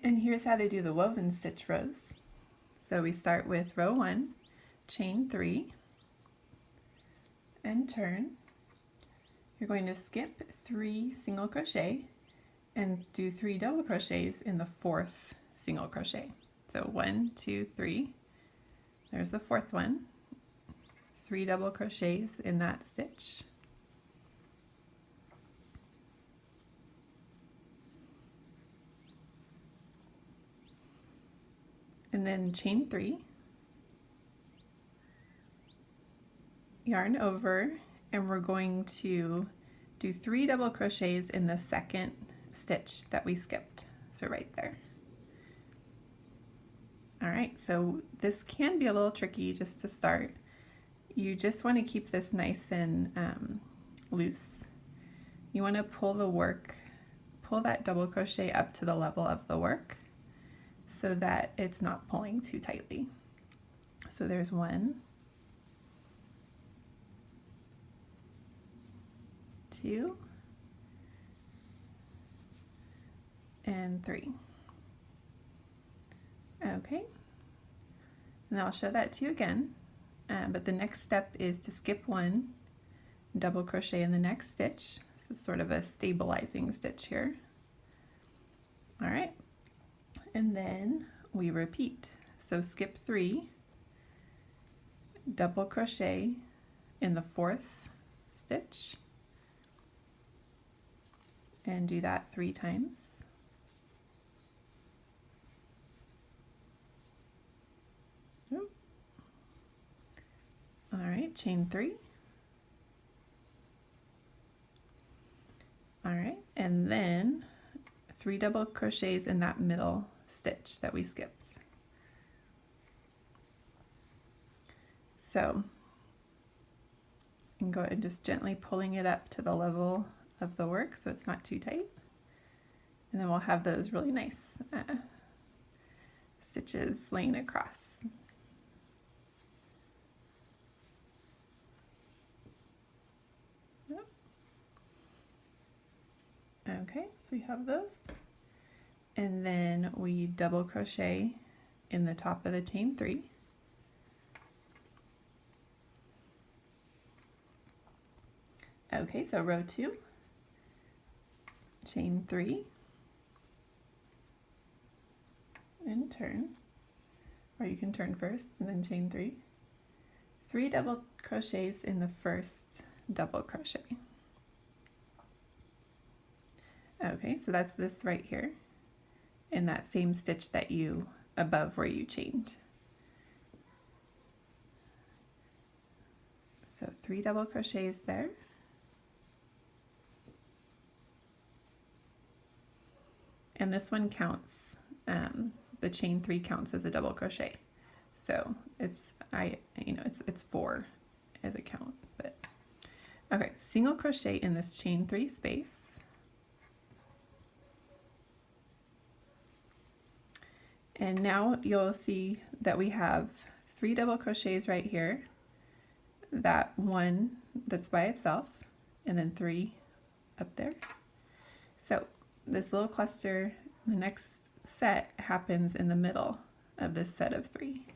And here's how to do the woven stitch rows. So we start with row 1, chain 3, and turn. You're going to skip 3 single crochet and do 3 double crochets in the 4th single crochet. So 1, 2, 3. There's the 4th one. 3 double crochets in that stitch. And then chain 3, yarn over, and we're going to do 3 double crochets in the 2nd stitch that we skipped. So right there. Alright, so this can be a little tricky just to start. You just want to keep this nice and loose. You want to pull that double crochet up to the level of the work so that it's not pulling too tightly. So there's 1, 2, and 3. Okay, and I'll show that to you again, but the next step is to skip 1, double crochet in the next stitch. This is sort of a stabilizing stitch here. All right, and then we repeat. So skip 3, double crochet in the 4th stitch, and do that 3 times. All right, chain 3. All right, and then 3 double crochets in that middle stitch that we skipped. So you can go ahead and just gently pulling it up to the level of the work so it's not too tight. And then we'll have those really nice stitches laying across. Okay, so we have those. And then we double crochet in the top of the chain 3. Okay, so row 2, chain 3, and turn, or you can turn first and then chain 3. 3 double crochets in the first double crochet. Okay, so that's this right here in that same stitch that you above where you chained. So 3 double crochets there. And this one counts, the chain 3 counts as a double crochet. So it's 4 as a count, but okay, single crochet in this chain 3 space. And now you'll see that we have 3 double crochets right here, that one that's by itself, and then 3 up there. So this little cluster, the next set happens in the middle of this set of 3.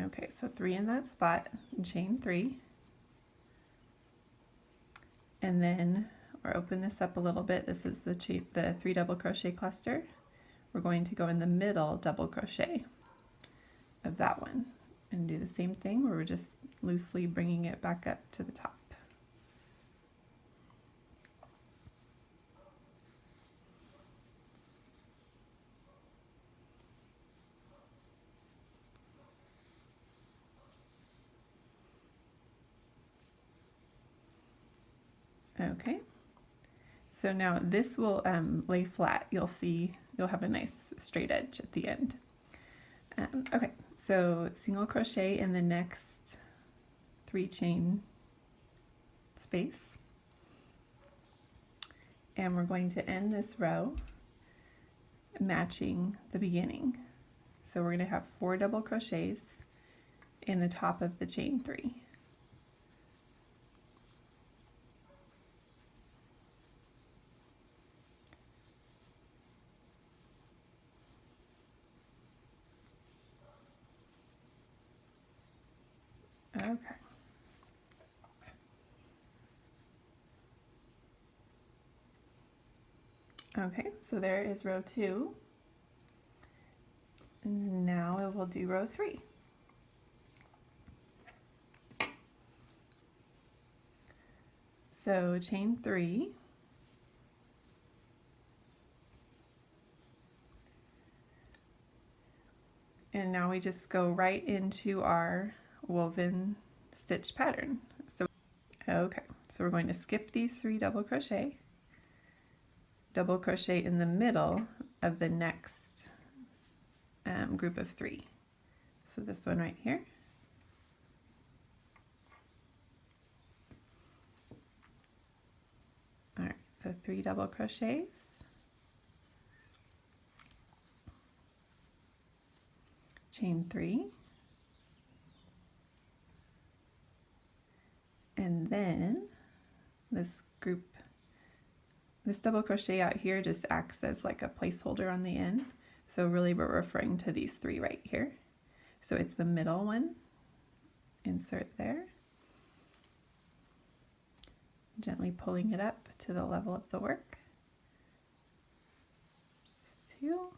Okay, so 3 in that spot, and chain 3. And then we'll open this up a little bit. This is the 3 double crochet cluster. We're going to go in the middle double crochet of that one and do the same thing where we're just loosely bringing it back up to the top. Okay, so now this will lay flat. You'll have a nice straight edge at the end. Okay, so single crochet in the next 3 chain space, and we're going to end this row matching the beginning. So we're going to have 4 double crochets in the top of the chain 3. Okay. Okay, so there is row 2. Now I will do row 3. So chain 3, and now we just go right into our woven stitch pattern. So okay, so we're going to skip these 3 double crochet in the middle of the next group of 3. So this one right here. All right, so 3 double crochets, chain 3, and then this double crochet out here just acts as like a placeholder on the end. So really we're referring to these 3 right here. So it's the middle one, insert there, gently pulling it up to the level of the work. Just 2.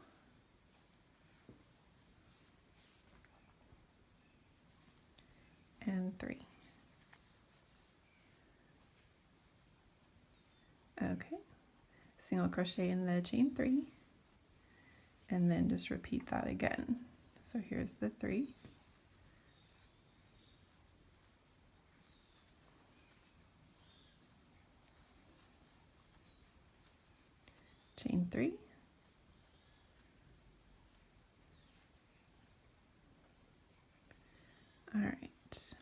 And 3. Okay, single crochet in the chain 3, and then just repeat that again. So here's the 3. Chain 3. All right,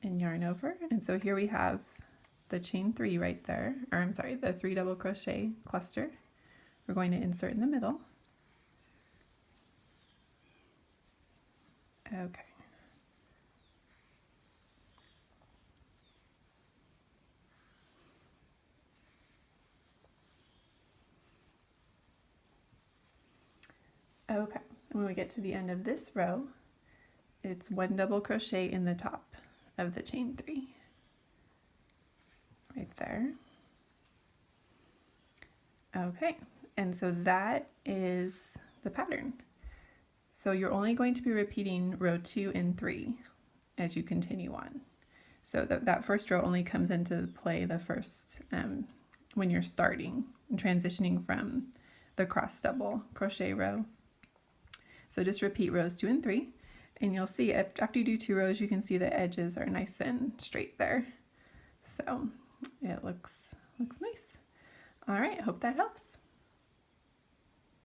and yarn over, and so here we have the chain 3 right there, or I'm sorry, the 3 double crochet cluster. We're going to insert in the middle. Okay. Okay, and when we get to the end of this row, it's 1 double crochet in the top of the chain 3. Right there. Okay, and so that is the pattern. So you're only going to be repeating row 2 and 3 as you continue on. So that first row only comes into play the first when you're starting and transitioning from the cross double crochet row. So just repeat rows 2 and 3, and you'll see after you do 2 rows, you can see the edges are nice and straight there. So it looks nice. All right, hope that helps.